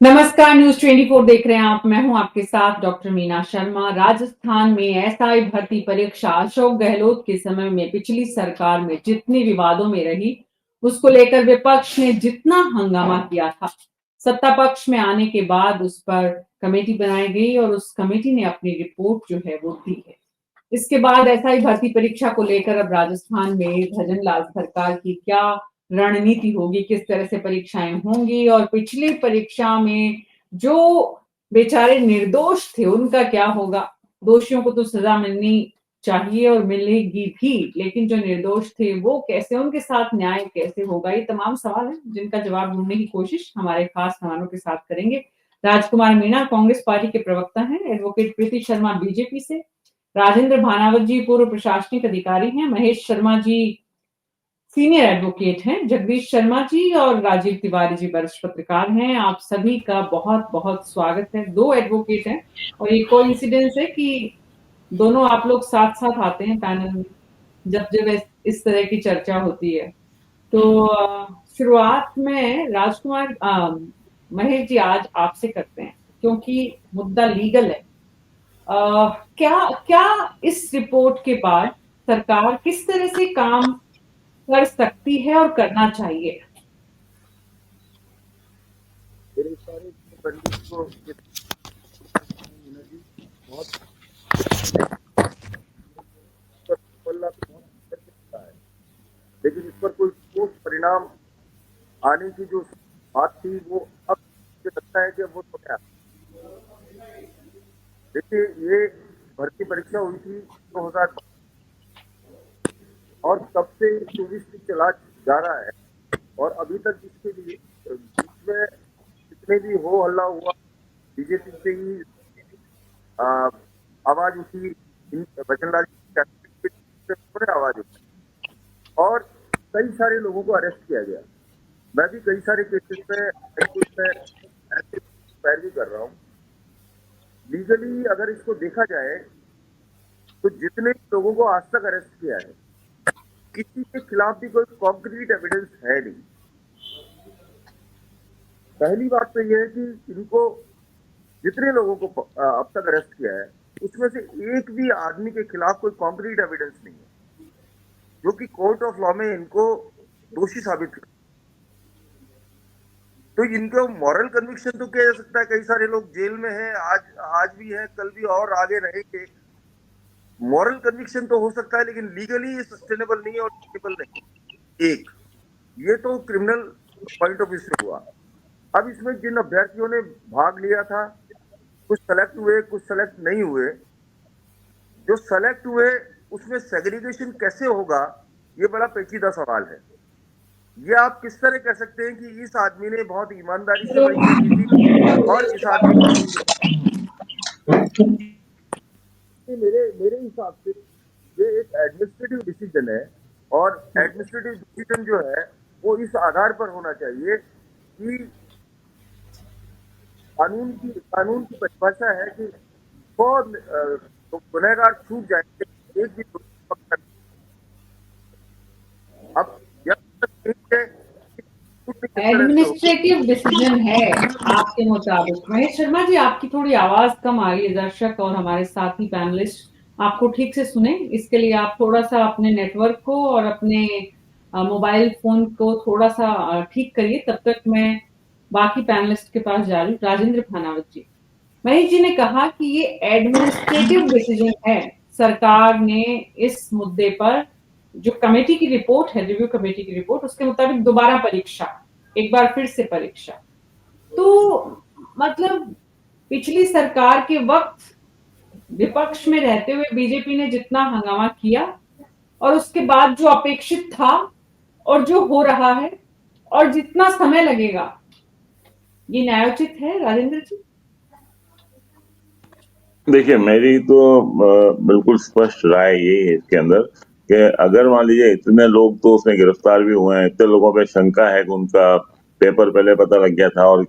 नमस्कार, न्यूज 24 देख रहे हैं आप। मैं हूं आपके साथ डॉक्टर मीना शर्मा। राजस्थान में एसआई भर्ती परीक्षा अशोक गहलोत के समय में पिछली सरकार में जितनी विवादों में रही, उसको लेकर विपक्ष ने जितना हंगामा किया था, सत्ता पक्ष में आने के बाद उस पर कमेटी बनाई गई और उस कमेटी ने अपनी रिपोर्ट जो है वो दी है। इसके बाद एसआई भर्ती परीक्षा को लेकर अब राजस्थान में भजनलाल सरकार की क्या रणनीति होगी, किस तरह से परीक्षाएं होंगी और पिछली परीक्षा में जो बेचारे निर्दोष थे उनका क्या होगा। दोषियों को तो सजा मिलनी चाहिए और मिलेगी भी, लेकिन जो निर्दोष थे वो कैसे, उनके साथ न्याय कैसे होगा, ये तमाम सवाल है जिनका जवाब ढूंढने की कोशिश हमारे खास मेहमानों के साथ करेंगे। राजकुमार मीणा कांग्रेस पार्टी के प्रवक्ता हैं, एडवोकेट प्रीति शर्मा बीजेपी से, राजेंद्र भानावत जी पूर्व प्रशासनिक अधिकारी हैं, महेश शर्मा जी सीनियर एडवोकेट हैं, जगदीश शर्मा जी और राजीव तिवारी जी वरिष्ठ पत्रकार हैं। आप सभी का बहुत बहुत स्वागत है। दो एडवोकेट हैं और ये कोइंसिडेंस है कि दोनों आप लोग साथ साथ आते हैं पैनल में जब जब इस तरह की चर्चा होती है। तो शुरुआत में राजकुमार महेश जी आज आपसे करते हैं क्योंकि मुद्दा लीगल है। क्या क्या इस रिपोर्ट के बाद सरकार किस तरह से काम कर सकती है और करना चाहिए? मेरे सारे पंडित को बहुत पल्ला तो बहुत अंतर से होता है, लेकिन इस पर कोई ठोस परिणाम आने की जो बात थी वो अब मुझे लगता है कि वो तो क्या। देखिए, ये भर्ती परीक्षा हुई थी 2000 और तब से 24 की चला जा रहा है और अभी तक इसके लिए बीच में जितने भी हो हल्ला हुआ, बीजेपी से ही आवाज उठी, भजनलाल जी आवाज उठी और कई सारे लोगों को अरेस्ट किया गया। मैं भी कई सारे केसेस में ऐसे पैरवी कर रहा हूँ। लीगली अगर इसको देखा जाए तो जितने लोगों को आज तक अरेस्ट किया है, किसी के खिलाफ भी कोई कॉन्क्रीट एविडेंस है नहीं। पहली बात तो यह है कि इनको जितने लोगों को अब तक अरेस्ट किया है उसमें से एक भी आदमी के खिलाफ कोई कॉन्क्रीट एविडेंस नहीं है जो कि कोर्ट ऑफ लॉ में इनको दोषी साबित कर। तो इनको मॉरल कन्विक्शन तो किया जा सकता है, कई सारे लोग जेल में हैं, आज भी हैं, कल भी और आगे रहेंगे। मॉरल कन्विक्शन तो हो सकता है, लेकिन लीगली सस्टेनेबल नहीं है और सस्टेनेबल नहीं। एक ये तो क्रिमिनल पॉइंट ऑफ व्यू से हुआ। अब इसमें जिन अभ्यर्थियों ने भाग लिया था, कुछ सेलेक्ट हुए, कुछ सेलेक्ट नहीं हुए। जो सेलेक्ट हुए उसमें सेग्रीगेशन कैसे होगा, ये बड़ा पेचीदा सवाल है। ये आप किस तरह कह सकते हैं कि इस आदमी ने बहुत ईमानदारी से परीक्षा दी थी और इस आदमी मेरे मेरे हिसाब से ये एक एडमिनिस्ट्रेटिव डिसीजन है और एडमिनिस्ट्रेटिव डिसीजन जो है वो इस आधार पर होना चाहिए कि कानून की परिभाषा है कि तो गुनहगार छूट जाएंगे, एक भी पकड़। अब जब तक एडमिनिस्ट्रेटिव डिसीजन है आपके मुताबिक। महेश शर्मा जी, आपकी थोड़ी आवाज कम आ रही है। दर्शक और हमारे साथी पैनलिस्ट आपको ठीक से सुने, इसके लिए आप थोड़ा सा अपने नेटवर्क को और अपने मोबाइल फोन को थोड़ा सा ठीक करिए। तब तक मैं बाकी पैनलिस्ट के पास जा रही हूँ। राजेंद्र भानावत जी, महेश जी ने कहा कि ये एडमिनिस्ट्रेटिव डिसीजन है। सरकार ने इस मुद्दे पर जो कमेटी की रिपोर्ट है, रिव्यू कमेटी की रिपोर्ट, उसके मुताबिक दोबारा परीक्षा, एक बार फिर से परीक्षा। तो मतलब पिछली सरकार के वक्त विपक्ष में रहते हुए बीजेपी ने जितना हंगामा किया और उसके बाद जो अपेक्षित था और जो हो रहा है और जितना समय लगेगा, ये न्यायोचित है राजेंद्र जी? देखिए, मेरी तो बिल्कुल स्पष्ट राय यही है इसके अंदर कि अगर मान लीजिए इतने लोग तो उसमें गिरफ्तार भी हुए हैं, इतने लोगों पे शंका है कि उनका पेपर पहले पता लग गया था और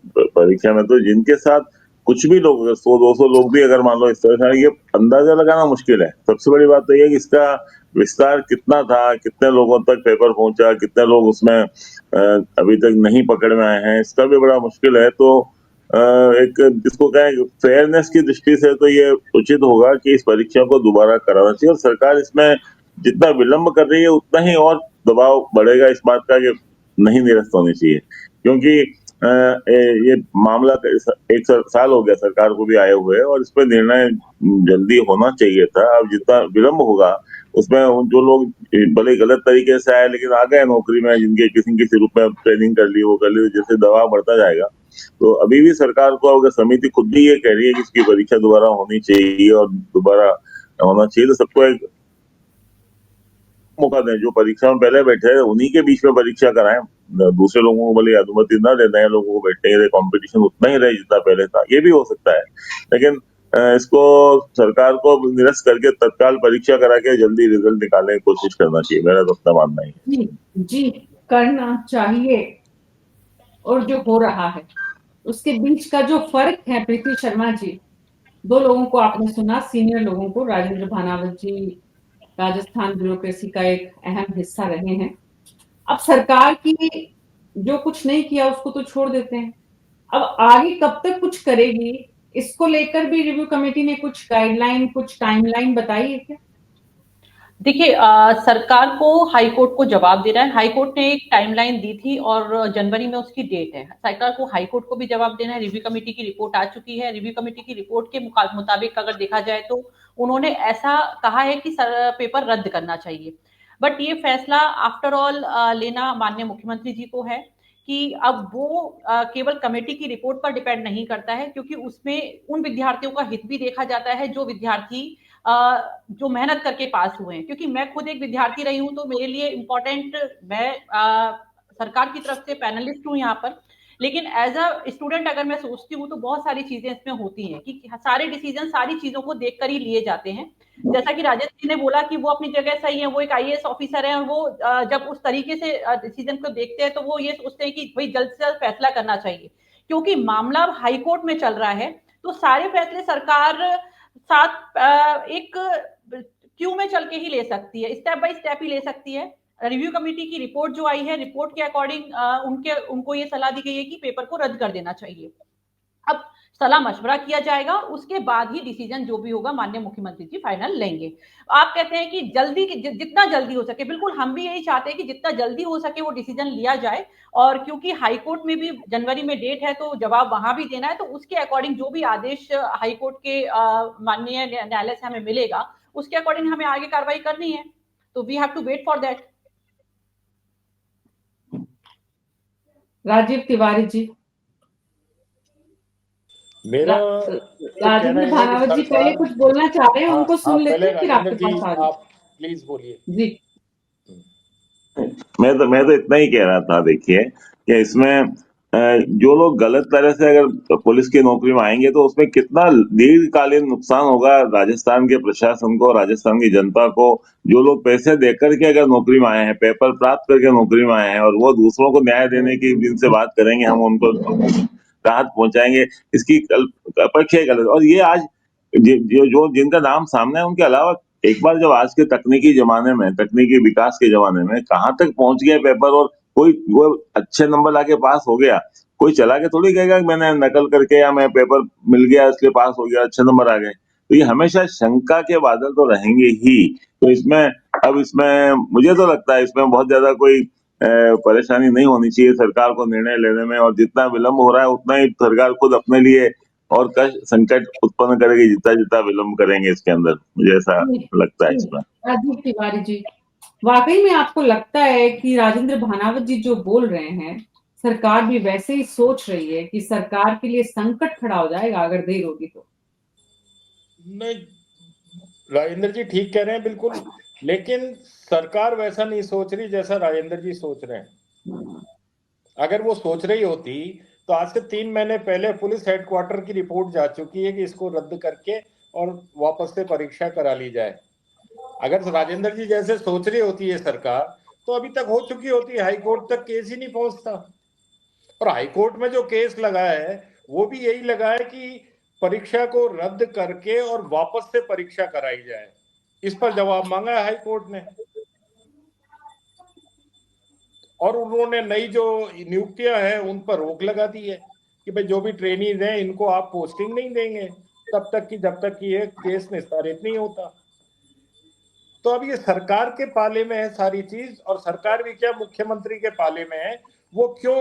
परीक्षा में तो जिनके साथ कुछ भी लोग, 100-200 लोग भी अगर मान लो इस तरह से, ये अंदाजा लगाना मुश्किल है। सबसे बड़ी बात तो ये है कि इसका विस्तार कितना था, कितने लोगों तक पेपर पहुंचा, कितने लोग उसमें अभी तक नहीं पकड़ में आए हैं, इसका भी बड़ा मुश्किल है। तो एक जिसको कहें फेयरनेस की दृष्टि से तो ये उचित होगा कि इस परीक्षा को दोबारा कराना चाहिए, और सरकार इसमें जितना विलंब कर रही है उतना ही और दबाव बढ़ेगा इस बात का कि नहीं निरस्त होनी चाहिए, क्योंकि ये मामला एक साल हो गया सरकार को भी आए हुए, और इस पर निर्णय जल्दी होना चाहिए था। अब जितना विलंब होगा उसमें जो लोग भले गलत तरीके से आए लेकिन आ गए नौकरी में, जिनके किसी किसी रूप में ट्रेनिंग कर ली, वो कर ली, जैसे दबाव बढ़ता जाएगा। तो अभी भी सरकार को अगर समिति खुद भी ये कह रही है कि इसकी परीक्षा दोबारा होनी चाहिए और दोबारा होना चाहिए, तो सबको एक मौका दें। जो परीक्षा में पहले बैठे हैं उन्हीं के बीच में परीक्षा कराएं, दूसरे लोगों को भले अनुमति न दे, नए लोगों को बैठने के लिए कंपटीशन उतना ही रहे जितना पहले था, ये भी हो सकता है। लेकिन इसको सरकार को निरस्त करके तत्काल परीक्षा करा के जल्दी रिजल्ट निकालने की कोशिश करना चाहिए, मेरा तो अपना मानना है। जी जी, करना चाहिए। और जो हो रहा है उसके बीच का जो फर्क है, प्रीति शर्मा जी, दो लोगों को आपने सुना, सीनियर लोगों को, राजेंद्र भानावत जी राजस्थान ब्यूरोक्रेसी का एक अहम हिस्सा रहे हैं। अब सरकार की जो कुछ नहीं किया उसको तो छोड़ देते हैं, अब आगे कब तक कुछ करेगी, इसको लेकर भी रिव्यू कमेटी ने कुछ गाइडलाइन, कुछ टाइमलाइन बताई है क्या? देखिए, सरकार को हाई कोर्ट को जवाब देना है। हाई कोर्ट ने एक टाइमलाइन दी थी और जनवरी में उसकी डेट है। सरकार को हाई कोर्ट को भी जवाब देना है। रिव्यू कमेटी की रिपोर्ट आ चुकी है। रिव्यू कमेटी की रिपोर्ट के मुताबिक अगर देखा जाए तो उन्होंने ऐसा कहा है कि पेपर रद्द करना चाहिए। बट ये फैसला आफ्टर ऑल लेना माननीय मुख्यमंत्री जी को है कि अब वो केवल कमेटी की रिपोर्ट पर डिपेंड नहीं करता है, क्योंकि उसमें उन विद्यार्थियों का हित भी देखा जाता है जो विद्यार्थी जो मेहनत करके पास हुए हैं। क्योंकि मैं खुद एक विद्यार्थी रही हूं, तो मेरे लिए इम्पोर्टेंट, मैं सरकार की तरफ से पैनलिस्ट हूं यहाँ पर, लेकिन एज अ स्टूडेंट अगर मैं सोचती हूँ तो बहुत सारी चीजें इसमें होती हैं कि सारे डिसीजन सारी चीजों को देखकर ही लिए जाते हैं। जैसा कि राजेश जी ने बोला कि वो अपनी जगह सही है, वो एक आईएएस ऑफिसर है, और वो जब उस तरीके से डिसीजन को देखते हैं तो वो ये सोचते हैं कि भाई जल्द से जल्द फैसला करना चाहिए, क्योंकि मामला हाई कोर्ट में चल रहा है। तो सारे फैसले सरकार साथ एक क्यू में चल के ही ले सकती है, स्टेप बाय स्टेप ही ले सकती है। रिव्यू कमेटी की रिपोर्ट जो आई है, रिपोर्ट के अकॉर्डिंग उनको ये सलाह दी गई है कि पेपर को रद्द कर देना चाहिए। अब सलाह मशवरा किया जाएगा, उसके बाद ही डिसीजन जो भी होगा माननीय मुख्यमंत्री जी फाइनल लेंगे। आप कहते हैं कि जल्दी, जितना जल्दी हो सके, बिल्कुल हम भी यही चाहते हैं कि जितना जल्दी हो सके वो डिसीजन लिया जाए। और क्योंकि हाई कोर्ट में भी जनवरी में डेट है तो जवाब वहां भी देना है, तो उसके अकॉर्डिंग जो भी आदेश हाई कोर्ट के माननीय न्यायालय से हमें मिलेगा उसके अकॉर्डिंग हमें आगे कार्रवाई करनी है। तो we have to wait for that. Rajeev Tiwari ji, मेरा तो कहना राजेंद्र है कि भानावत जी पहले सरकार, कुछ बोलना चाह रहे हैं, हाँ उनको हाँ, सुन लेते पहले हैं फिर राजेंद्र आपके जी पास आ रहे आप प्लीज बोलिए। जी। मैं तो इतना ही कह रहा था, देखिए कि इसमें जो लोग गलत तरह से अगर पुलिस की नौकरी में आएंगे तो उसमें कितना दीर्घकालीन नुकसान होगा राजस्थान के प्रशासन को, राजस्थान की जनता को। जो लोग पैसे देकर के अगर नौकरी में आए हैं, पेपर प्राप्त करके नौकरी में आए हैं, और वो दूसरों को न्याय देने की जिनसे बात करेंगे, हम उनको राहत पहुंचाएंगे, इसकी अपेक्षा ही गलत। और ये आज जो जिनका नाम सामने है उनके अलावा, एक बार जब आज के तकनीकी जमाने में, तकनीकी विकास के जमाने में कहाँ तक पहुंच गया पेपर, और कोई वो अच्छे नंबर लाके पास हो गया, कोई चला के थोड़ी कहेगा कि मैंने नकल करके या मैं पेपर मिल गया इसलिए पास हो गया, अच्छे नंबर आ गए। तो ये हमेशा शंका के बादल तो रहेंगे ही। तो इसमें मुझे तो लगता है इसमें बहुत ज्यादा कोई परेशानी नहीं होनी चाहिए सरकार को निर्णय लेने में, और जितना विलंब हो रहा है उतना ही सरकार खुद अपने लिए और कष्ट संकट उत्पन्न करेगी जितना जितना विलंब करेंगे इसके अंदर, मुझे ऐसा लगता है इसमें। राजीव तिवारी जी, वाकई में आपको लगता है कि राजेंद्र भानावत जी जो बोल रहे हैं, सरकार भी वैसे ही सोच रही है कि सरकार के लिए संकट खड़ा हो जाएगा अगर देर होगी तो? नहीं, राजेंद्र जी ठीक कह रहे हैं बिल्कुल, लेकिन सरकार वैसा नहीं सोच रही जैसा राजेंद्र जी सोच रहे हैं। अगर वो सोच रही होती तो आज से 3 महीने पहले पुलिस हेडक्वार्टर की रिपोर्ट जा चुकी है कि इसको रद्द करके और वापस से परीक्षा करा ली जाए। अगर राजेंद्र जी जैसे सोच रही होती है सरकार, तो अभी तक हो चुकी होती, हाई कोर्ट तक केस ही नहीं पहुंचता। और हाई कोर्ट में जो केस लगा है वो भी यही लगा है कि परीक्षा को रद्द करके और वापस से परीक्षा कराई जाए। इस पर जवाब मांगा है हाई कोर्ट ने, और उन्होंने नई जो नियुक्तियां हैं उन पर रोक लगा दी है कि भाई जो भी ट्रेनीज हैं इनको आप पोस्टिंग नहीं देंगे तब तक कि जब तक कि ये केस निस्तारित नहीं होता। तो अब ये सरकार के पाले में है सारी चीज, और सरकार भी क्या मुख्यमंत्री के पाले में है, वो क्यों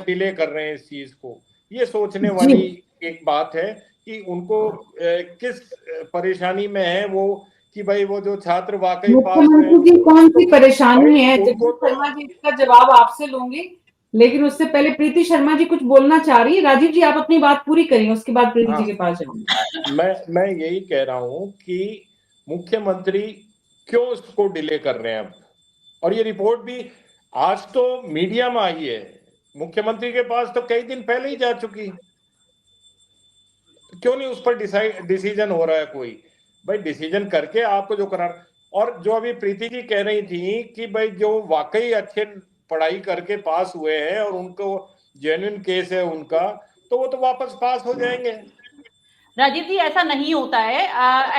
डिले कर रहे हैं इस चीज को, ये सोचने वाली एक बात है कि उनको किस परेशानी में है वो, कि भाई वो जो छात्र वाकई पास हुए मुख्यमंत्री की कौन सी परेशानी भाई है, उनको जगदीश शर्मा जी इसका जवाब आपसे लूंगी, लेकिन उससे पहले प्रीति शर्मा जी कुछ बोलना चाह रही है। राजीव जी आप अपनी बात पूरी करें, उसके बाद प्रीति जी के पास जाऊंगी। मैं यही कह रहा हूं कि मुख्यमंत्री क्यों इसको डिले कर रहे हैं अब, और ये रिपोर्ट भी आज तो मीडिया में आई है, मुख्यमंत्री के पास तो कई दिन पहले ही जा चुकी, क्यों नहीं उस पर डिसीजन हो रहा है कोई? भाई डिसीजन करके आपको जो करार, और जो अभी प्रीति जी कह रही थी कि भाई जो वाकई अच्छे पढ़ाई करके पास हुए हैं और उनको जेन्युइन केस है उनका, तो वो तो वापस पास हो जाएंगे। राजीव जी ऐसा नहीं होता है।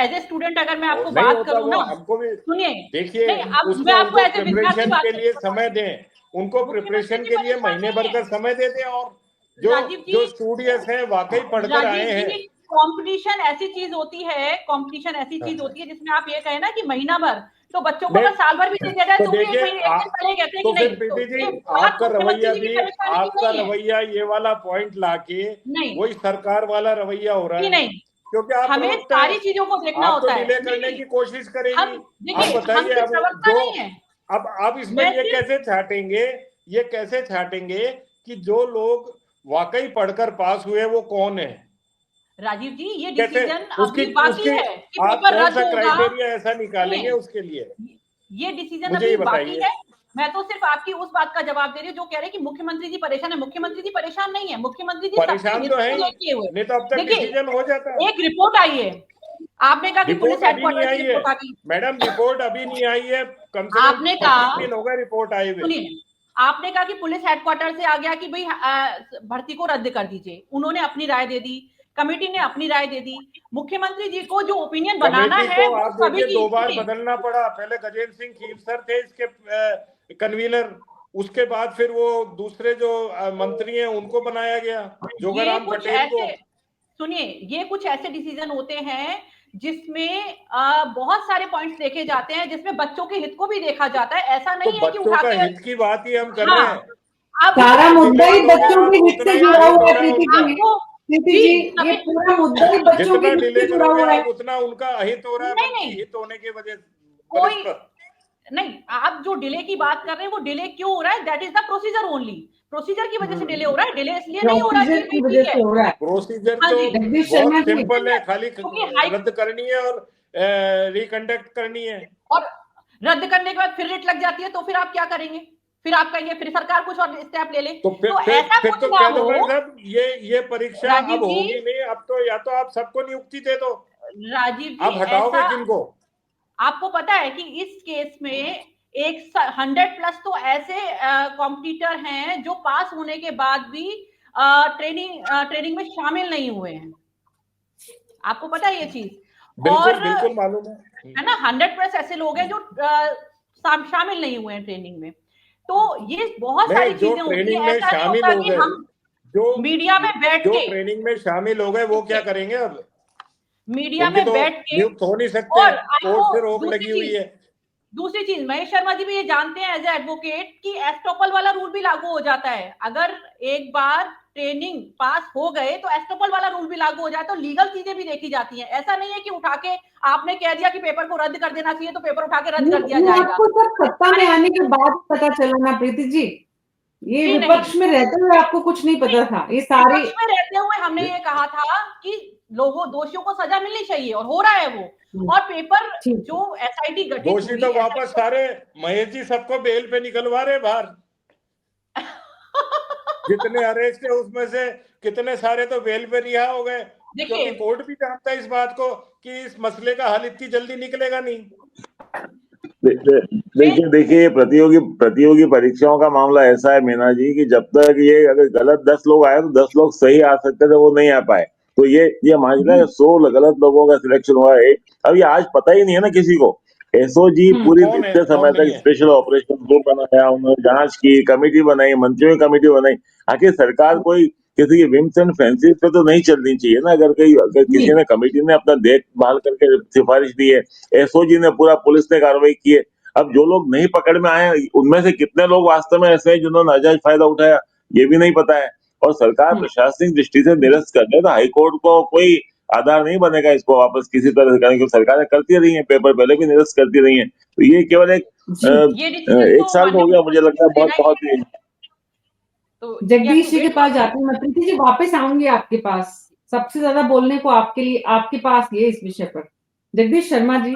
एज ए स्टूडेंट अगर मैं आपको नहीं बात होता, करूं वो ना, हमको भी सुनिए, देखिए, नहीं अब मैं उसको आपको उनको एज ए विद्यार्थी प्रिपरेशन बात के लिए करूं, समय दें, उनको मुख्यमंत्री प्रिपरेशन जी के लिए परेशान महीने नहीं भर है। का समय दे दें, और जो राजीव जी, जो स्टूडियस हैं वाकई पढ़कर आए राजीव हैं। जी कंपटीशन ऐसी चीज होती है, कंपटीशन ऐसी चीज होती है जिसमें आप ये कहें ना कि महीना भर, तो बच्चों को नहीं अगर साल भर भी दे दिया जाए तो तो भी एक देखिए महीने एक दिन पहले कहते हैं तो कि फिर नहीं। तो प्रीति जी ये बात आपका मुख्यमंत्री रवैया जी की भी, परेशानी की आपका नहीं है। रवैया ये वाला पॉइंट लाके नहीं वही सरकार वाला रवैया हो रहा कि है, नहीं, क्योंकि आप हमें प्रवक्ता सारी हैं, चीजों को देखना आप तो होता है। डिले नहीं करने नहीं, की कोशिश हम करेगी। आप देखिए, हम बताइए सिर्फ अब प्रवक्ता जो, नहीं है। अब आप इसमें मैं ये सिर्फ, कैसे छाटेंगे, ये कैसे छाटेंगे कि जो लोग वाकई पढ़कर पास हुए वो कौन है? राजीव जी ये कैसे डिसीजन उसकी अभी बाकी उसकी है कि आप पेपर कौन रद्द सा होगा। क्राइटेरिया ऐसा निकालेंगे सुनिए, उसके लिए? ये डिसीजन मुझे अभी ये बाकी बताइए। है। मैं तो सिर्फ आपकी उस बात का जवाब दे रही हूँ जो कह रहे हैं कि मुख्यमंत्री जी परेशान है। मुख्यमंत्री जी परेशान नहीं है, मुख्यमंत्री जी सबके परेशान हित तो है को ही, देखते हुए, नहीं तो अब तक देखिए डिसीजन हो जाता। एक रिपोर्ट आई है, आपने कहा कि पुलिस रिपोर्ट अभी नहीं हेडक्वार्टर आई से है रिपोर्ट आ गई। मैडम, रिपोर्ट अभी नहीं आई है, कम से कम आपने 25 कहा, दिन हो गए रिपोर्ट आए हुए। सुनिए, आपने कहा कि पुलिस हेडक्वार्टर से आ गया कि भाई भर्ती को रद्द कर दीजिए, उन्होंने अपनी राय दे दी, कमेटी ने अपनी राय दे दी। मुख्यमंत्री जी को जो ओपिनियन बनाना कमेटी है को वो आप सभी देखिए की, 2 बार सुनिए, बदलना पड़ा, पहले गजेंद्र सिंह खीवसर थे इसके कन्वीनर, उसके बाद फिर वो दूसरे जो मंत्री हैं उनको बनाया गया, ये जोगाराम कुछ पटेल को। ऐसे, सुनिए, ये कुछ ऐसे डिसीजन होते हैं जिसमें बहुत सारे पॉइंट्स देखे जाते हैं, जिसमें बच्चों के हित को भी देखा जाता है। ऐसा तो नहीं है कि बच्चों उठा का के, हित की बात ही हम कर रहे हाँ, हैं। अब सारा आप मुद्दा जितना ही करोगे बच्चों के आप हित उतना से ही जुड़ा अहित हुआ हो है रहा है प्रीति उनका। जी। आपको प्रीति जी, जी ये पूरा मुद्दा ही बच्चों के जितना हित डिले से जुड़ा करोगे हुआ है। आप उतना उनका अहित हो रहा है, नहीं बल्कि नहीं, हित होने के वजह कोई बनस्पत। नहीं, आप जो डिले की बात कर रहे हैं वो डिले क्यों हो रहा है, that is the procedure only. Procedure की वजह से डिले हो रहा है, डिले इसलिए नहीं हो रहा कि प्रोसीजर की भाई वजह ठीक है। से हो रहा है। प्रोसीजर हाँ तो जी, जगदीश शर्मा बहुत जी, सिंपल है, खाली क्योंकि हाई, रद्द करनी है और रिकंडक्ट करनी है। और रद्द करने के बाद फिर रिट लग जाती है तो फिर आप क्या करेंगे? फिर आप कहेंगे फिर सरकार कुछ और स्टेप ले ले, तो तो ऐसा फिर कुछ तो ना कह दो हो। भाई साहब ये परीक्षा राजीव अब जी, होगी नहीं, अब तो या तो आप सबको नियुक्ति दे दो, राजीव जी आप हटाओगे ऐसा, किनको? आपको पता है कि इस केस में एक 100+ तो ऐसे कॉम्पिटिटर हैं जो पास होने के बाद भी ट्रेनिंग में शामिल नहीं हुए हैं। आपको पता है ये चीज? बिल्कुल और बिल्कुल मालूम है ना, 100+ ऐसे लोग हैं जो शामिल नहीं हुए हैं ट्रेनिंग में। तो ये बहुत नहीं, सारी जो चीजें होती ट्रेनिंग है, में ऐसा नहीं शामिल होता हो कि गए, हम जो मीडिया में बैठ जो के, ट्रेनिंग में शामिल हो गए वो क्या करेंगे अब? मीडिया उनके में तो बैठ के, नियुक्त हो नहीं सकते, और कोर्ट आपको से रोक लगी हुई है। दूसरी चीज महेश शर्मा जी भी ये जानते हैं एज ए एडवोकेट कि एस्टोपल वाला रूल भी लागू हो जाता है। अगर एक बार ट्रेनिंग पास हो गए तो एस्टोपल वाला रूल भी लागू हो जाए, तो लीगल चीजें भी देखी जाती हैं। ऐसा नहीं है कि उठा के आपने कह दिया कि पेपर को रद्द कर देना चाहिए तो पेपर उठा के रद्द कर दिया ये जाएगा। आपको सब सत्ता में आने के बाद पता चला ना प्रीति जी, ये जी विपक्ष नहीं, में रहते हुए आपको कुछ नहीं पता था। ये सारी विपक्ष में रहते हुए हमने ये कहा था कि लोगों, दोषियों को सजा मिलनी चाहिए, और हो रहा है वो। और पेपर ठीक जो एसआईटी गठित दोषी हुई, तो वापस सारे महेश जी सबको बेल पे निकलवा रहे बाहर। जितने अरेस्ट है उसमें से कितने सारे तो बेल पे रिहा हो गए, क्योंकि कोर्ट भी जानता है इस बात को कि इस मसले का हल इतनी जल्दी निकलेगा नहीं। देखिए प्रतियोगी परीक्षाओं का मामला ऐसा है मीना जी कि जब तक ये अगर गलत 10 लोग आए तो 10 लोग सही आ सकते थे, वो नहीं आ पाए। तो ये मान लिया 100 गलत लोगों का सिलेक्शन हुआ है। अब ये आज पता ही नहीं है ना किसी को। एसओजी पूरी कौन है, इतने समय कौन नहीं तक है? स्पेशल ऑपरेशन ग्रुप बनाया, उन्होंने जांच की, कमेटी बनाई, मंत्रियों की कमेटी बनाई। आखिर सरकार कोई किसी की विम्स एंड फैंसीज पे तो नहीं चलनी चाहिए ना। अगर जी किसी ने कमेटी ने अपना देखभाल करके सिफारिश दी है, एसओजी ने पूरा, पुलिस ने कार्रवाई की है, अब जो लोग नहीं पकड़ में आए उनमें से कितने लोग वास्तव में ऐसे हैं जिन्होंने नाजायज फायदा उठाया, ये भी नहीं पता है। और सरकार प्रशासनिक दृष्टि से निरस्त कर दे तो हाईकोर्ट को कोई आधार नहीं बनेगा इसको वापस किसी तरह से करने की। सरकारें करती रही हैं, पेपर पहले भी निरस्त करती रही हैं। तो ये केवल जी ये डिसीजन एक तो साल तो माननीय हो गया मुझे लगता है, मुख्यमंत्री को बहुत लेना ही बहुत ही। है, तो जगदीश जी के पास जाती हूँ मैं। प्रीति जी वापस आऊंगी आपके पास, सबसे ज्यादा बोलने को आपके लिए आपके पास ये इस विषय पर। जगदीश शर्मा जी,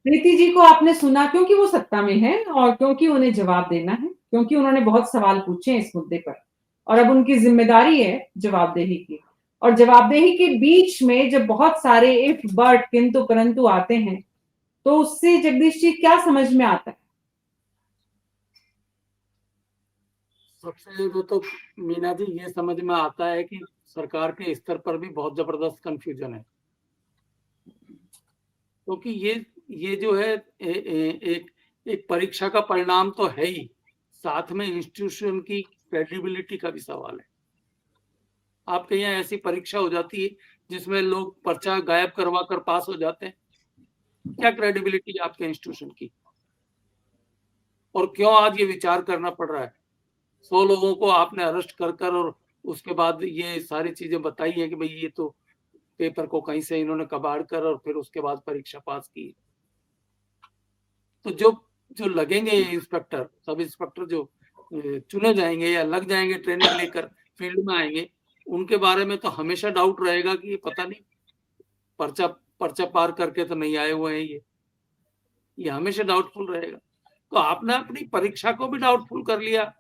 प्रीति जी को आपने सुना क्योंकि वो सत्ता में है और क्योंकि उन्हें जवाब देना है, क्योंकि उन्होंने बहुत सवाल पूछे हैं इस मुद्दे पर और अब उनकी जिम्मेदारी है जवाबदेही की। और जवाबदेही के बीच में जब बहुत सारे इफ बट किंतु परंतु आते हैं तो उससे जगदीश जी क्या समझ में आता है? सबसे ज्यादा तो मीना जी ये समझ में आता है कि सरकार के स्तर पर भी बहुत जबरदस्त कंफ्यूजन है, क्योंकि ये जो है एक परीक्षा का परिणाम तो है ही, साथ में इंस्टीट्यूशन की क्रेडिबिलिटी का भी सवाल है। आपके यहाँ ऐसी परीक्षा हो जाती है जिसमें लोग पर्चा गायब करवा कर पास हो जाते हैं, क्या क्रेडिबिलिटी है आपके इंस्टीट्यूशन की? और क्यों आज ये विचार करना पड़ रहा है? 100 लोगों को आपने अरेस्ट कर और उसके बाद ये सारी चीजें बताई है कि भाई ये तो पेपर को कहीं से इन्होंने कबाड़ कर और फिर उसके बाद परीक्षा पास की। तो जो लगेंगे इंस्पेक्टर, सब इंस्पेक्टर जो चुने जाएंगे या लग जाएंगे, ट्रेनिंग लेकर फील्ड में आएंगे, उनके बारे में तो हमेशा डाउट रहेगा कि ये पता नहीं पर्चा पार करके तो नहीं आए हुए हैं, ये हमेशा डाउटफुल रहेगा। तो आपने अपनी परीक्षा को भी डाउटफुल कर लिया,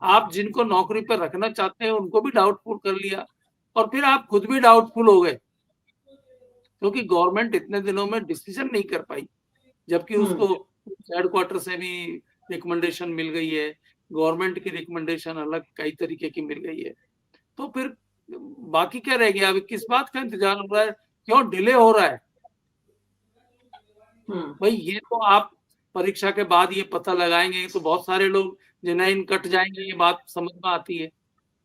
आप जिनको नौकरी पर रखना चाहते हैं उनको भी डाउटफुल कर लिया, और फिर आप खुद भी डाउटफुल हो गए, क्योंकि गवर्नमेंट इतने दिनों में डिसीजन नहीं कर पाई, जबकि उसको हेडक्वार्टर से भी रिकमेंडेशन मिल गई है, गवर्नमेंट की रिकमेंडेशन अलग कई तरीके की मिल गई है। तो फिर बाकी क्या रह गया? अभी किस बात का इंतजार हो रहा है? क्यों डिले हो रहा है? भाई ये तो आप परीक्षा के बाद ये पता लगाएंगे तो बहुत सारे लोग जिन्हें इन कट जाएंगे, ये बात समझ में आती है,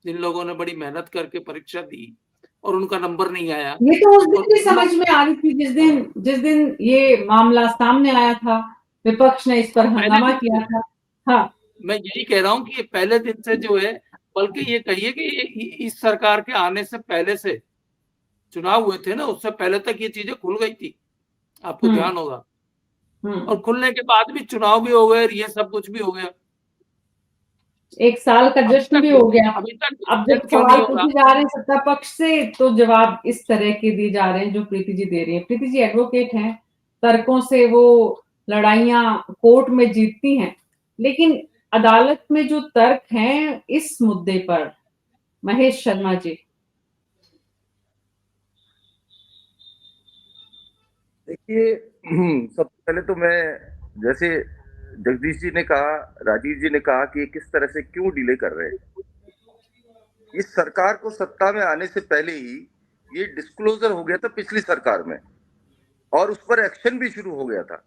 जिन लोगों ने बड़ी मेहनत करके परीक्षा दी और उनका नंबर नहीं आया। ये तो उस दिन भी समझ में आ रही थी जिस दिन ये मामला सामने आया था, विपक्ष ने इस पर हंगामा किया था। हाँ, मैं यही कह रहा हूँ कि ये पहले दिन से जो है, बल्कि ये कहिए कि इस सरकार के आने से पहले से चुनाव हुए थे ना, उससे पहले तक ये चीजें खुल गई थी, आपको ध्यान होगा। और खुलने के बाद भी चुनाव भी हो गए और ये सब कुछ भी हो गया, 1 साल का जश्न भी हो गया। अभी तक अब जब क्यों सवाल नहीं हो रहा? पूछे जा रहे हैं सत्ता पक्ष से तो जवाब इस तरह के दिए जा रहे हैं जो प्रीति जी दे रही है। प्रीति जी एडवोकेट हैं, तर्कों से वो लड़ाइयां कोर्ट में जीतती हैं, लेकिन अदालत में जो तर्क हैं इस मुद्दे पर, महेश शर्मा जी। देखिए, सबसे पहले तो मैं, जैसे जगदीश जी ने कहा, राजीव जी ने कहा कि किस तरह से क्यों डिले कर रहे हैं। इस सरकार को सत्ता में आने से पहले ही ये डिस्क्लोजर हो गया था पिछली सरकार में, और उस पर एक्शन भी शुरू हो गया था।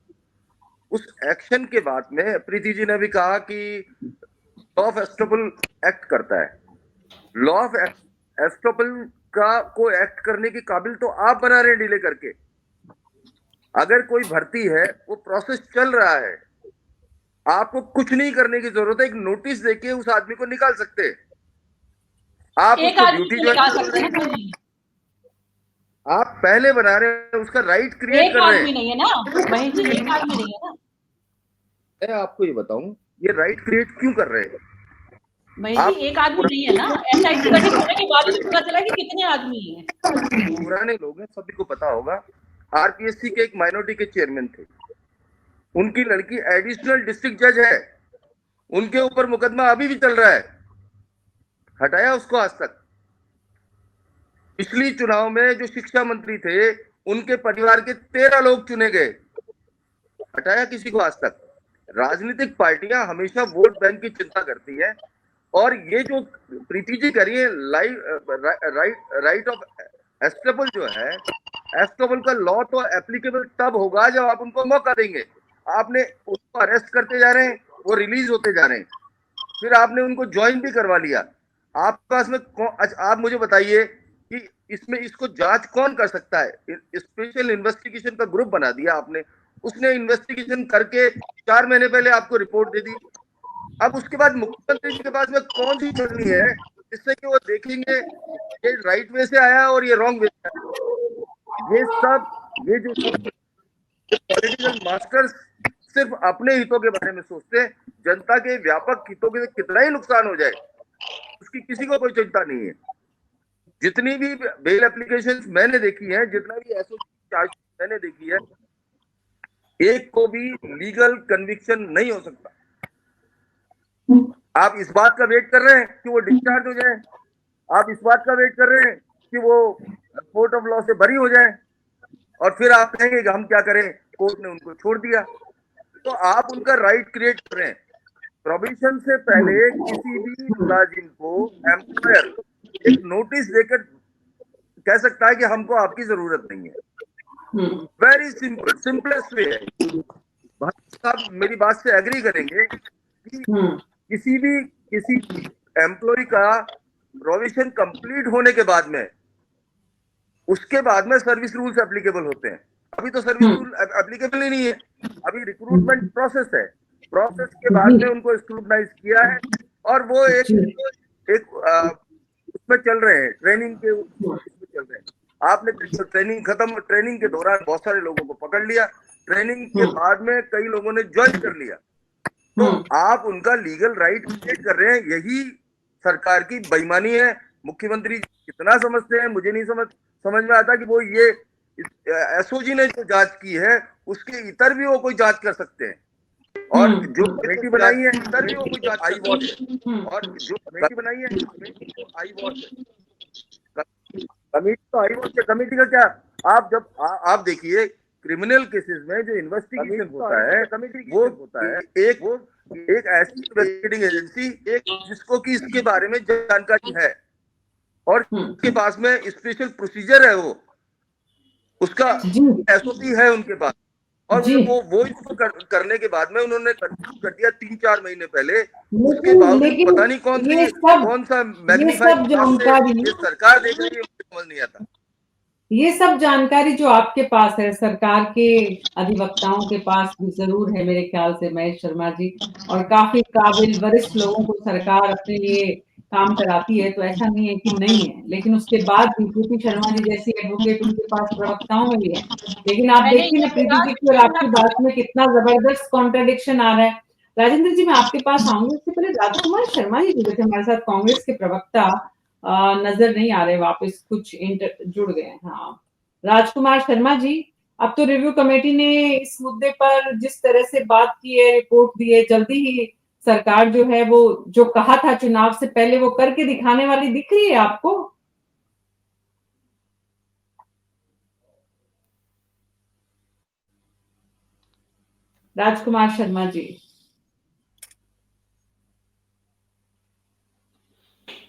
उस एक्शन के बाद में प्रीति जी ने भी कहा कि लॉ ऑफ एस्टोपल एक्ट करता है। लॉ ऑफ एस्टोपल को एक्ट करने के काबिल तो आप बना रहे हैं डिले करके। अगर कोई भर्ती है, वो प्रोसेस चल रहा है, आपको कुछ नहीं करने की जरूरत है, एक नोटिस देके उस आदमी को निकाल सकते हैं। आप एक उसको आदमी ड्यूटी को निकाल सकते हैं ना, आप पहले बना रहे हैं, उसका राइट क्रिएट कर रहे आदमी हैं। नहीं है ना महेश जी, एक आदमी नहीं है ना। मैं आपको ये बताऊं, ये राइट क्रिएट क्यों कर रहे हैं? महेश जी, एक आदमी नहीं है ना, एसआईटी गठित होने के बाद भी पता चला कि कितने आदमी हैं। पुराने लोग हैं, सभी को पता होगा। आरपीएससी के एक माइनॉरिटी के चेयरमैन थे, उनकी लड़की एडिशनल डिस्ट्रिक्ट जज है, उनके ऊपर मुकदमा अभी भी चल रहा है, हटाया उसको आज तक। पिछली चुनाव में जो शिक्षा मंत्री थे, उनके परिवार के 13 लोग चुने गए, हटाया किसी को आज तक। राजनीतिक पार्टियां हमेशा वोट बैंक की चिंता करती है, और ये जो प्रीति जी करिए राइट ऑफ एस्टेबल जो है, एस्टेबल का लॉ तो एप्लीकेबल तब होगा जब आप उनको मौका देंगे। आपने उसको अरेस्ट करते जा रहे हैं, वो रिलीज होते जा रहे हैं, फिर आपने उनको ज्वाइन भी करवा लिया। आप पास में आप मुझे बताइए कि इसमें इसको जांच कौन कर सकता है? स्पेशल इन्वेस्टिगेशन का ग्रुप बना दिया आपने, उसने इन्वेस्टिगेशन करके 4 महीने पहले आपको रिपोर्ट दे दी। अब उसके बाद मुख्यमंत्री जी के पास में कौन सी छलनी है जिससे कि वो देखेंगे ये राइट वे से आया और ये रॉन्ग वे से आया? ये जो पॉलिटिकल मास्टर्स सिर्फ अपने हितों के बारे में सोचते हैं, जनता के व्यापक हितों के कितना ही नुकसान हो जाए उसकी किसी को कोई चिंता नहीं है। जितनी भी बेल एप्लीकेशंस मैंने देखी हैं, जितना भी एसओसी चार्जशीट मैंने देखी है, एक को भी लीगल कन्विक्शन नहीं हो सकता। आप इस बात का वेट कर रहे हैं कि वो डिस्चार्ज हो जाए, आप इस बात का वेट कर रहे हैं कि वो कोर्ट ऑफ लॉ से बरी हो जाए, और फिर आप कहेंगे कि हम क्या करें, कोर्ट ने उनको छोड़ दिया। तो आप उनका राइट क्रिएट कर रहे हैं। प्रोविजन से पहले किसी भी मुलाजिम को एम्प्लॉयर एक नोटिस देकर कह सकता है कि हमको आपकी जरूरत नहीं है। वेरी सिंपल, सिंपलेस्ट वे है। आप मेरी बात से एग्री करेंगे कि किसी एम्प्लॉय का प्रोविजन कंप्लीट होने के बाद में, उसके बाद में सर्विस रूल्स एप्लीकेबल होते हैं। अभी तो सर्विस रूल एप्लीकेबल ही नहीं है, अभी रिक्रूटमेंट प्रोसेस है। प्रोसेस के बाद में उनको स्क्रूटनाइज किया है और वो एक उसमें चल रहे हैं, ट्रेनिंग के उसमें चल रहे हैं। आपने ट्रेनिंग खत्म, ट्रेनिंग के दौरान बहुत सारे लोगों को पकड़ लिया, ट्रेनिंग के बाद में कई लोगों ने ज्वाइन कर लिया, तो आप उनका लीगल राइट क्रिएट कर रहे हैं। यही सरकार की बेईमानी है। मुख्यमंत्री कितना समझते हैं मुझे नहीं समझ में आता कि वो ये एसओजी ने जो जांच की है उसके इतर भी वो कोई जांच कर सकते हैं, और जो कमेटी बनाई है इतर भी वो कोई जांच आई वॉच है, और जो कमेटी बनाई है आई वॉच है, कमेटी तो आई वॉच है। कमेटी का क्या, आप जब आप देखिए क्रिमिनल केसेस में जो इन्वेस्टिगेशन होता है वो होता है एक ऐसी इन्वेस्टिगेटिंग एजेंसी जिसको कि इसके बारे में जानकारी है और उसके पास में स्पेशल प्रोसीजर है, वो उसका एसओपी है उनके पास, और वो इसको करने के बाद में उन्होंने कर दिया 3-4 महीने पहले। उसके बावजूद पता नहीं कौन सा मैग्नीफाइड जानकारी सरकार देख रही है, मुझे समझ नहीं आता। ये सब जानकारी जो आपके पास है, सरकार के अधिवक्ताओं के पास भी जरूर है मेरे ख्याल से महेश शर्मा जी, और काफी काबिल वरिष्ठ लोगों को सरकार अपने लिए काम कराती है, तो ऐसा नहीं है कि नहीं है। लेकिन उसके बाद भी प्रीति शर्मा जी जैसी एडवोकेट उनके पास प्रवक्ताओं में भी है। लेकिन आप देखिए ना प्रीति जी की और आपकी बात में कितना जबरदस्त कॉन्ट्रडिक्शन आ रहा है। राजेंद्र जी, मैं आपके पास आऊंगी, उससे पहले राजकुमार शर्मा जी जुड़े थे हमारे साथ, कांग्रेस के प्रवक्ता नजर नहीं आ रहे, वापस कुछ जुड़ गए। हाँ, राजकुमार शर्मा जी, अब तो रिव्यू कमेटी ने इस मुद्दे पर जिस तरह से बात की है, रिपोर्ट दी है, जल्दी ही सरकार जो है वो जो कहा था चुनाव से पहले वो करके दिखाने वाली दिख रही है आपको? राजकुमार शर्मा जी,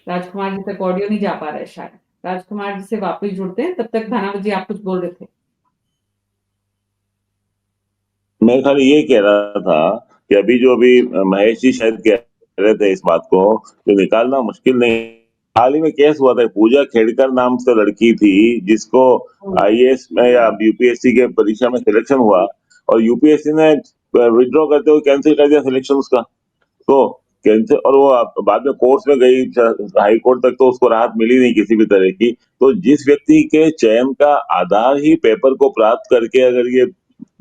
राजकुमार जी तक ऑडियो नहीं जा पा रहा है शायद। राजकुमार जी से वापस जुड़ते हैं, तब तक भानावत जी आप कुछ बोल रहे थे। मैं खाली ये कह रहा था कि अभी महेश जी शायद कह रहे थे इस बात को कि निकालना मुश्किल नहीं। हाल ही में केस हुआ था, पूजा खेड़कर नाम से लड़की थी जिसको आईएएस में या यूपीएससी के परीक्षा में सिलेक्शन हुआ, और यूपीएससी ने विड्रॉ करते हुए कैंसिल कर दिया सिलेक्शन उसका। तो कैंसिल, और वो बाद में कोर्ट में गई, हाई कोर्ट तक, तो उसको राहत मिली नहीं किसी भी तरह की। तो जिस व्यक्ति के चयन का आधार ही पेपर को प्राप्त करके अगर ये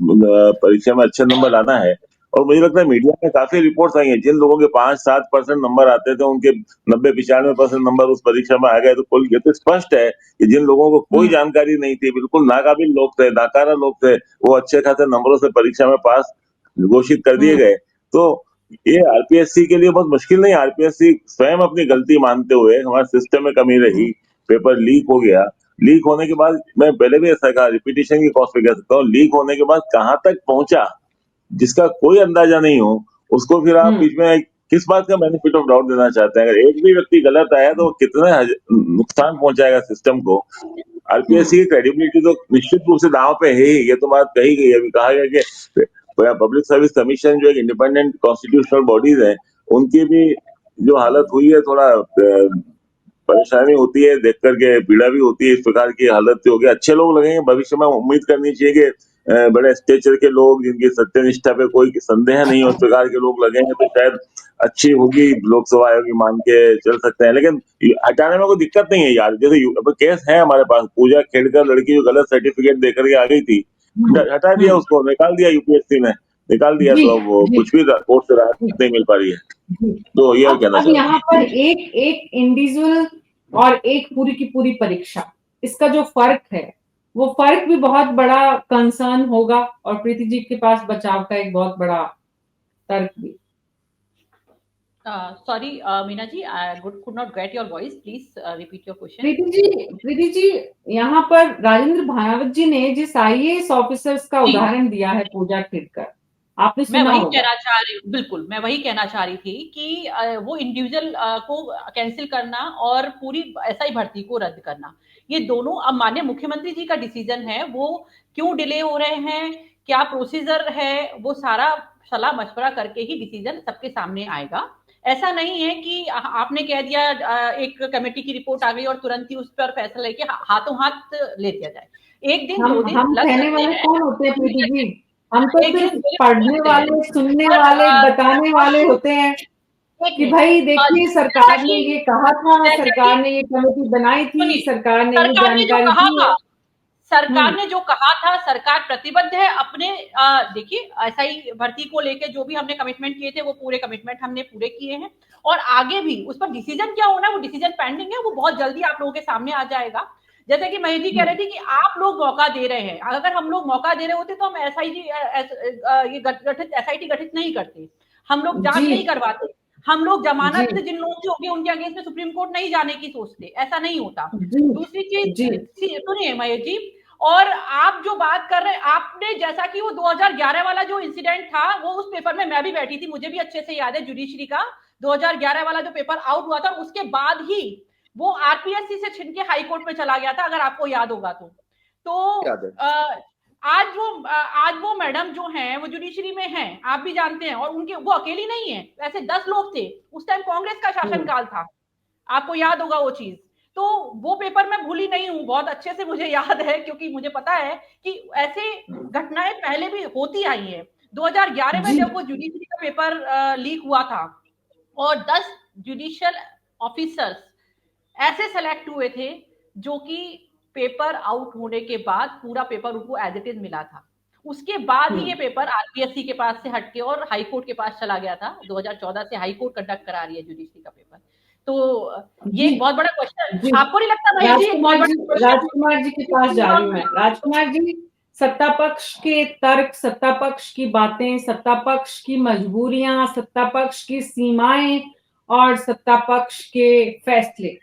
परीक्षा में अच्छे नंबर लाना है, और मुझे लगता है मीडिया में काफी रिपोर्ट्स आई हैं, जिन लोगों के 5-7% नंबर आते थे उनके 90-95% नंबर उस परीक्षा में आ गए। तो कुल ये तो स्पष्ट है कि जिन लोगों को कोई जानकारी नहीं थी, बिल्कुल नाकाबिल लोग थे, नाकारा लोग थे, वो अच्छे खासे नंबरों से परीक्षा में पास घोषित कर दिए गए। तो ये आरपीएससी के लिए बहुत मुश्किल नहीं। आरपीएससी स्वयं अपनी गलती मानते हुए, हमारे सिस्टम में कमी रही, पेपर लीक हो गया, लीक होने के बाद, मैं पहले भी ऐसा कहा, रिपीटिशन की कॉस्ट पे कह सकता हूँ, लीक होने के बाद कहां तक पहुंचा जिसका कोई अंदाजा नहीं हो, उसको फिर आप बीच में किस बात का बेनिफिट ऑफ डाउट देना चाहते हैं? अगर एक भी व्यक्ति गलत आया तो वो कितना नुकसान पहुंचाएगा सिस्टम को। आरपीएससी की क्रेडिबिलिटी तो निश्चित रूप से दांव पे है ही। ये तो बात कही गई, अभी कहा गया कि पब्लिक सर्विस कमीशन जो एक इंडिपेंडेंट कॉन्स्टिट्यूशनल बॉडीज है, उनकी भी जो हालत हुई है, थोड़ा परेशानी होती है, देख करके पीड़ा भी होती है। इस प्रकार की हालत होगी, अच्छे लोग लगेंगे भविष्य में, उम्मीद करनी चाहिए कि बड़े स्टेचर के लोग जिनकी सत्यनिष्ठा पे कोई संदेह नहीं है, उस प्रकार के लोग लगेंगे तो शायद अच्छी होगी, लोकसभा आयोग की मान के चल सकते हैं। लेकिन हटाने में कोई दिक्कत नहीं है यार। जैसे केस है हमारे पास, पूजा खेड़कर लड़की जो गलत सर्टिफिकेट देकर के आ गई थी, हटा दिया उसको, निकाल दिया यूपीएससी ने, निकाल दिया। जी तो अब वो जी कुछ भी कोर्ट से राहत जी नहीं मिल पा रही है। जी। तो ये कहना अब चाहता यहाँ पर एक एक इंडिविजुअल और एक पूरी की पूरी परीक्षा, इसका जो फर्क है वो फर्क भी बहुत बड़ा कंसर्न होगा, और प्रीति जी के पास बचाव का एक बहुत बड़ा तर्क भी। Sorry, Meena ji, I could not get your voice. Please repeat your question. Preeti ji, यहाँ पर राजेंद्र भानावत जी ने जिस आईएएस ऑफिसर्स का जी। उदाहरण दिया है, पूजा खेड़कर, आपने मैं सुना वही होगा। कहना चाह रही हूँ, बिल्कुल मैं वही कहना चाह रही थी कि वो इंडिविजुअल को कैंसिल करना और पूरी एसआई भर्ती को रद्द करना, ये दोनों अब माननीय मुख्यमंत्री जी का डिसीजन है। वो क्यों डिले हो रहे हैं, क्या प्रोसीजर है, वो सारा सलाह मशवरा करके ही डिसीजन सबके सामने आएगा। ऐसा नहीं है कि आपने कह दिया एक कमेटी की रिपोर्ट आ गई और तुरंत ही उस पर फैसला लेके हाथों हाथ ले दिया जाए। एक दिन दो दिन हम लग कहने सकते वाले हैं, कौन होते हैं प्रीति जी? हम तो एक सिर्फ दिन दो दिन पढ़ने लग सकते हैं, वाले, सुनने और वाले, बताने वाले होते हैं एक कि मिनट, भाई देखिए जैसा सरकार ने कि ये कहा था, जैसा सरकार कि ने ये कमेटी बनाई थी, सुनिए, सरकार ने ये सरकार ने जो जानकारी कहा दी है। था, सरकार ने जो कहा था, सरकार प्रतिबद्ध है अपने देखिए एसआई भर्ती को लेके जो भी हमने कमिटमेंट किए थे वो पूरे कमिटमेंट हमने पूरे किए हैं, और आगे भी उस पर डिसीजन क्या होना है वो डिसीजन पेंडिंग है, वो बहुत जल्दी आप लोगों के सामने आ जाएगा। जैसे कि महेश जी कह रहे थे कि आप लोग मौका दे रहे हैं, अगर हम लोग मौका दे रहे होते तो हम ये गठित एसआईटी गठित नहीं करते, हम लोग जांच जी नहीं करवाते, हम लोग जी जमानत जिन लोगों की होगी उनके अगेंस्ट में सुप्रीम कोर्ट नहीं जाने की सोचते, ऐसा नहीं होता। जी दूसरी चीज जी सुनिए महेश जी, और आप जो बात कर रहे हैं, आपने जैसा कि वो 2011 वाला जो इंसिडेंट था, वो उस पेपर में मैं भी बैठी थी, मुझे भी अच्छे से याद है, जुडिशरी का 2011 वाला जो पेपर आउट हुआ था, उसके बाद ही वो आरपीएससी से छिन के हाई कोर्ट में चला गया था, अगर आपको याद होगा तो याद है। आज वो मैडम जो हैं वो जुडिशरी में हैं, आप भी जानते हैं, और उनके वो अकेली नहीं है, ऐसे 10 लोग थे, उस टाइम कांग्रेस का शासनकाल था, आपको याद होगा वो चीज। तो वो पेपर मैं भूली नहीं हूँ, बहुत अच्छे से मुझे याद है, क्योंकि मुझे पता है कि ऐसे घटनाएं पहले भी होती आई है। 2011 में जी जब वो जुडिशरी का पेपर लीक हुआ था और 10 जुडिशियल ऑफिसर्स ऐसे सेलेक्ट हुए थे जो कि पेपर आउट होने के बाद पूरा पेपर उनको एज इट इज मिला था, उसके बाद ही ये पेपर आरपीएससी के पास से हटके और हाई कोर्ट के पास चला गया था। 2014 से हाई कोर्ट कंडक्ट करा रही है जुडिशरी का पेपर। तो ये जी एक बहुत बड़ा क्वेश्चन, जी आपको नहीं लगता महेश जी, एक बहुत बड़ा क्वेश्चन राजकुमार जी के पास जा रही हूँ मैं। राजकुमार जी, सत्ता पक्ष के तर्क, सत्ता पक्ष की बातें, सत्ता पक्ष की मजबूरियां, सत्ता पक्ष की सीमाएं और सत्ता पक्ष के फैसले,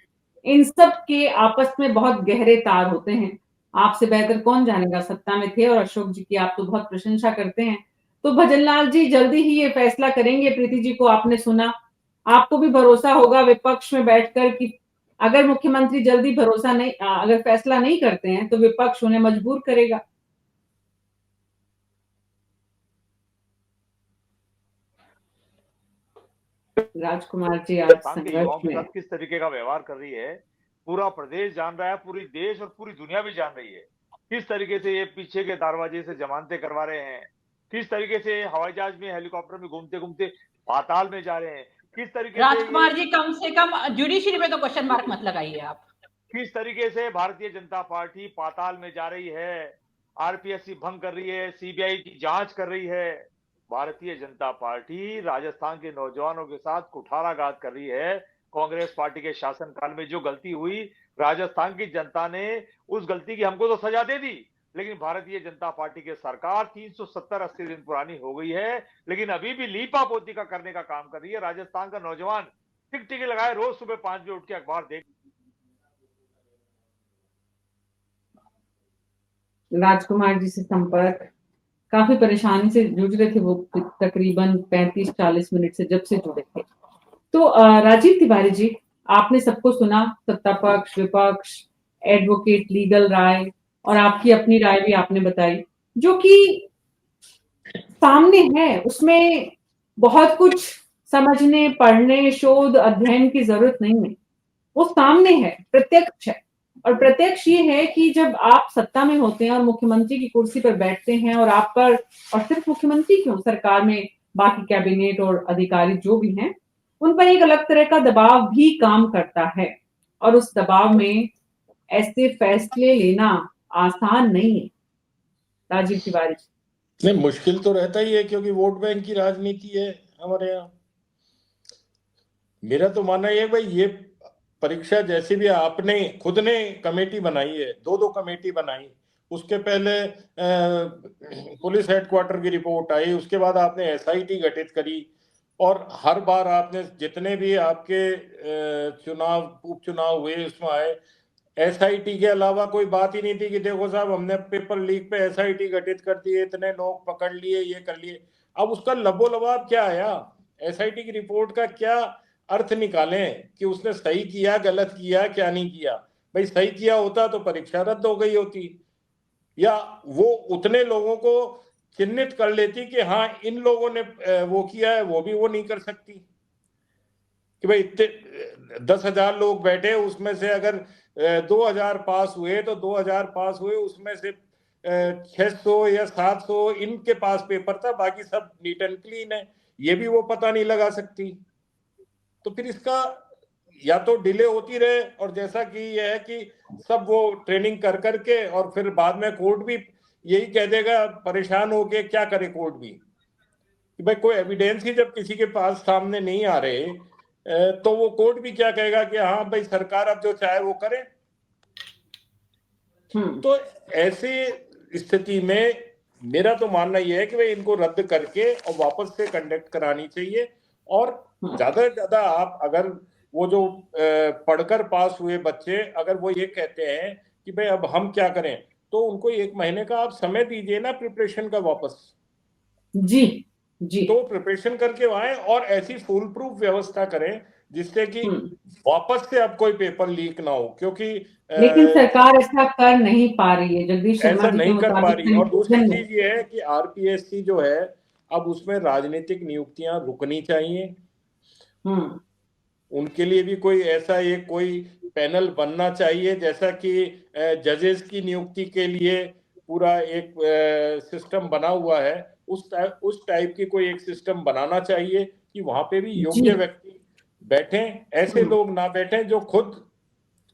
इन सब के आपस में बहुत गहरे तार होते हैं। आपसे बेहतर कौन जानेगा, सत्ता में थे, और अशोक जी की आप तो बहुत प्रशंसा करते हैं। तो भजनलाल जी जल्दी ही ये फैसला करेंगे, प्रीति जी को आपने सुना, आपको भी भरोसा होगा विपक्ष में बैठकर कि अगर मुख्यमंत्री जल्दी भरोसा नहीं, अगर फैसला नहीं करते हैं तो विपक्ष उन्हें मजबूर करेगा। राजकुमार जी आज राजस्थान के संघर्ष युवाओं के में। साथ किस तरीके का व्यवहार कर रही है, पूरा प्रदेश जान रहा है, पूरी देश और पूरी दुनिया भी जान रही है। किस तरीके से ये पीछे के दरवाजे से जमानतें करवा रहे हैं, किस तरीके से हवाई जहाज में, हेलीकॉप्टर में घूमते घूमते पाताल में जा रहे हैं, किस तरीके से राजकुमार जी कम से कम जुडिशरी में तो क्वेश्चन मार्क मत लगाइए आप। किस तरीके से भारतीय जनता पार्टी पाताल में जा रही है, आरपीएससी भंग कर रही है, सीबीआई की जांच कर रही है। भारतीय जनता पार्टी राजस्थान के नौजवानों के साथ कुठाराघात कर रही है। कांग्रेस पार्टी के शासनकाल में जो गलती हुई, राजस्थान की जनता ने उस गलती की हमको तो सजा दे दी, लेकिन भारतीय जनता पार्टी की सरकार 370-80 दिन पुरानी हो गई है, लेकिन अभी भी लीपा पोती का करने का काम कर रही है। राजस्थान का नौजवान टिकटिकी लगाए रोज सुबह 5 बजे उठ के अखबार देख। राजकुमार जी से संपर्क, काफी परेशानी से जूझ रहे थे वो, तकरीबन 35-40 मिनट से जब से जुड़े थे। तो राजीव तिवारी जी, आपने सबको सुना, सत्ता पक्ष, विपक्ष, एडवोकेट, लीगल राय और आपकी अपनी राय भी आपने बताई, जो कि सामने है, उसमें बहुत कुछ समझने, पढ़ने, शोध, अध्ययन की ज़रूरत नहीं है। वो सामने है, प्रत्यक्ष है और प्रत्यक्ष ये है कि जब आप सत्ता में होते हैं और मुख्यमंत्री की कुर्सी पर बैठते हैं और आप पर, और सिर्फ मुख्यमंत्री क्यों, सरकार में बाकी कैबिनेट और अधिकारी जो भी हैं, उन पर एक अलग तरह का दबाव भी काम करता है और उस दबाव में ऐसे फैसले लेना आसान नहीं है। राजीव तिवारी जी। नहीं, मुश्किल तो रहता ही है क्योंकि वोट बैंक की राजनीति है हमारे यहाँ। मेरा तो मानना ये है भाई, ये परीक्षा जैसे भी आपने खुद ने कमेटी बनाई है, दो कमेटी बनाई, उसके पहले पुलिस हेडक्वार्टर की रिपोर्ट आई, उसके बाद आपने एसआईटी गठित करी और हर बार आपने जितने भी आपके चुनाव उपचुनाव हुए उसमें आए, एसआईटी के अलावा कोई बात ही नहीं थी कि देखो साहब हमने पेपर लीक पे एसआईटी गठित कर दी, इतने लोग पकड़ लिए, ये कर लिए। अब उसका लबोलबाब क्या आया, एसआईटी की रिपोर्ट का क्या अर्थ निकालें कि उसने सही किया, गलत किया, क्या नहीं किया। भाई सही किया होता तो परीक्षा रद्द हो गई होती, या वो उतने लोगों को चिन्हित कर लेती कि हाँ इन लोगों ने वो किया है, वो भी वो नहीं कर सकती कि भाई इतने 10,000 लोग बैठे, उसमें से अगर 2,000 पास हुए तो 2,000 पास हुए, उसमें से 600 या 700 इनके पास पेपर था, बाकी सब नीट एंड क्लीन है, ये भी वो पता नहीं लगा सकती। तो फिर इसका या तो डिले होती रहे, और जैसा कि ये है कि सब वो ट्रेनिंग कर करके और फिर बाद में कोर्ट भी यही कह देगा, परेशान होके क्या करे कोर्ट भी कि भाई कोई एविडेंस ही जब किसी के पास सामने नहीं आ रहे, तो वो कोर्ट भी क्या कहेगा कि हाँ भाई सरकार अब जो चाहे वो करे। तो ऐसी स्थिति में मेरा तो मानना यह है कि भाई इनको रद्द करके और वापस से कंडक्ट करानी चाहिए, और ज्यादा से ज्यादा आप अगर वो जो पढ़कर पास हुए बच्चे अगर वो ये कहते हैं कि भाई अब हम क्या करें, तो उनको 1 महीने का आप समय दीजिए ना प्रिपरेशन का वापस। जी जी। तो प्रिपरेशन करके आए और ऐसी फुल प्रूफ व्यवस्था करें जिससे कि वापस से अब कोई पेपर लीक ना हो, क्योंकि लेकिन सरकार ऐसा कर नहीं पा रही है, जगदीश शर्मा ऐसा जी के नहीं कर पा मुताबिक रही। और दूसरी कंफ्यूजन में। चीज ये है कि आरपीएससी जो है अब उसमें राजनीतिक नियुक्तियां रुकनी चाहिए, उनके लिए भी कोई ऐसा एक कोई पैनल बनना चाहिए, जैसा कि जजेस की नियुक्ति के लिए पूरा एक सिस्टम बना हुआ है, उस टाइप की कोई एक सिस्टम बनाना चाहिए कि वहां पे भी योग्य जी। व्यक्ति बैठें, ऐसे लोग ना बैठें जो खुद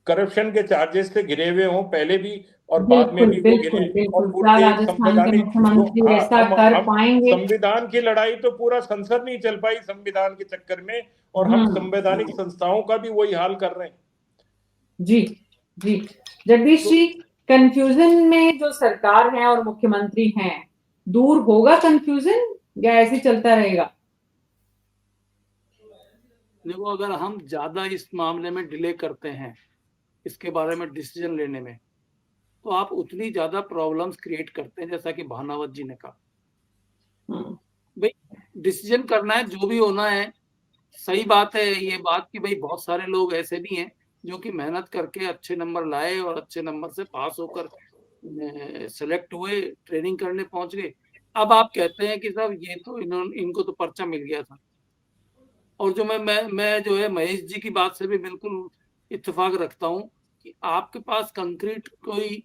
करप्शन के चार्जेस से घिरे हुए हों पहले भी और बाद में बिल्कुल भी वो बिल्कुल गिरे। और बिल्कुल, पूरा क्या एक राजस्थान के संवैधानिक जो, मुख्यमंत्री हाँ ऐसा कर हम पाएंगे? संविधान की लड़ाई तो पूरा संसद नहीं चल पाई संविधान के चक्कर में, और हम संवैधानिक संस्थाओं का भी वही हाल कर रहे हैं। जी जी। जगदीश जी, कंफ्यूजन में जो सरकार है और मुख्यमंत्री हैं, दूर होगा कंफ्यूजन या ऐसे चलता रहेगा? देखो, अगर हम ज्यादा इस मामले में डिले करते हैं, इसके बारे में डिसीजन लेने में, तो आप उतनी ज्यादा प्रॉब्लम्स क्रिएट करते हैं, जैसा कि भानावत जी ने कहा। भाई डिसीजन करना है, जो भी होना है। सही बात है ये बात कि भाई बहुत सारे लोग ऐसे भी हैं जो कि मेहनत करके अच्छे नंबर लाए और अच्छे नंबर से पास होकर सेलेक्ट हुए, ट्रेनिंग करने पहुंच गए। अब आप कहते हैं कि साहब ये तो इनको तो पर्चा मिल गया था। और जो मैं जो है महेश जी की बात से भी बिल्कुल इत्तेफाक रखता हूँ कि आपके पास कंक्रीट कोई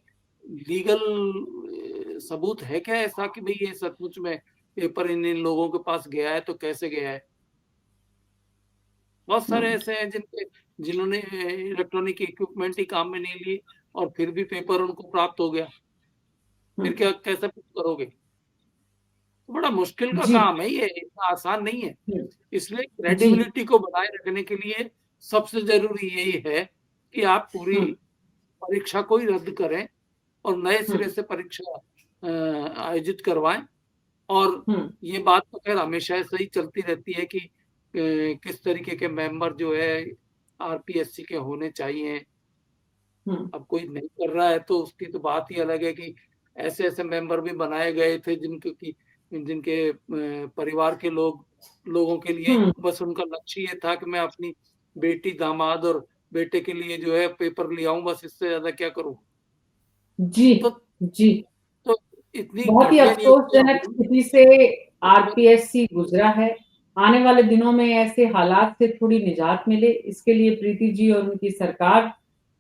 लीगल सबूत है क्या ऐसा कि भाई ये सचमुच में पेपर इन लोगों के पास गया है, तो कैसे गया है? बहुत सारे ऐसे हैं जिन्होंने इलेक्ट्रॉनिक इक्विपमेंट ही काम में नहीं लिए और फिर भी पेपर उनको प्राप्त हो गया। फिर क्या कैसे करोगे? तो बड़ा मुश्किल का जी काम है ये, इतना आसान नहीं है। इसलिए जी क्रेडिबिलिटी को बनाए रखने के लिए सबसे जरूरी यही है कि आप पूरी परीक्षा को ही रद्द करें और नए सिरे से परीक्षा आयोजित करवाएं। और ये बात तो खैर हमेशा ऐसे ही चलती रहती है कि किस तरीके के मेंबर जो है आरपीएससी के होने चाहिए। अब कोई नहीं कर रहा है तो उसकी तो बात ही अलग है कि ऐसे ऐसे मेंबर भी बनाए गए थे जिनको की जिनके परिवार के लोगों के लिए बस उनका लक्ष्य ये था कि मैं अपनी बेटी, दामाद और बेटे के लिए जो है पेपर ले आऊं, बस इससे ज्यादा क्या करूं। जी तो जी तो इतनी बहुत ही घटिया अफसोसजनक स्थिति से आरपीएससी गुजरा है। आने वाले दिनों में ऐसे हालात से थोड़ी निजात मिले, इसके लिए प्रीति जी और उनकी सरकार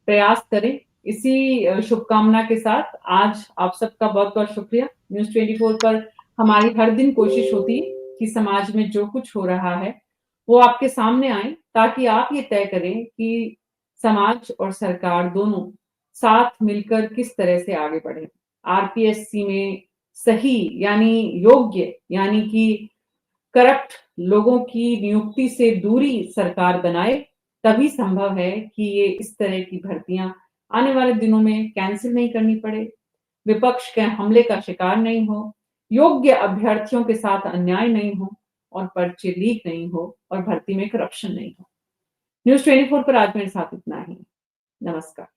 प्रयास करें। इसी शुभकामना के साथ आज आप सबका बहुत-बहुत शुक्रिया। न्यूज़ 24 पर हमारी हर दिन कोशिश होती है कि समाज में जो कुछ हो रहा है, वो आपके सामने आए, ताकि आप ये तय करें कि समाज और सरकार दोनों साथ मिलकर किस तरह से आगे बढ़ें। आरपीएससी में सही यानी योग्य यानी कि करप्ट लोगों की नियुक्ति से दूरी सरकार बनाए, तभी संभव है कि ये इस तरह की भर्तियां आने वाले दिनों में कैंसिल नहीं करनी पड़े, विपक्ष के हमले का शिकार नहीं हो, योग्य अभ्यर्थियों के साथ अन्याय नहीं हो और पर्चे लीक नहीं हो और भर्ती में करप्शन नहीं हो। न्यूज़ 24 पर आज मेरे साथ इतना ही। नमस्कार।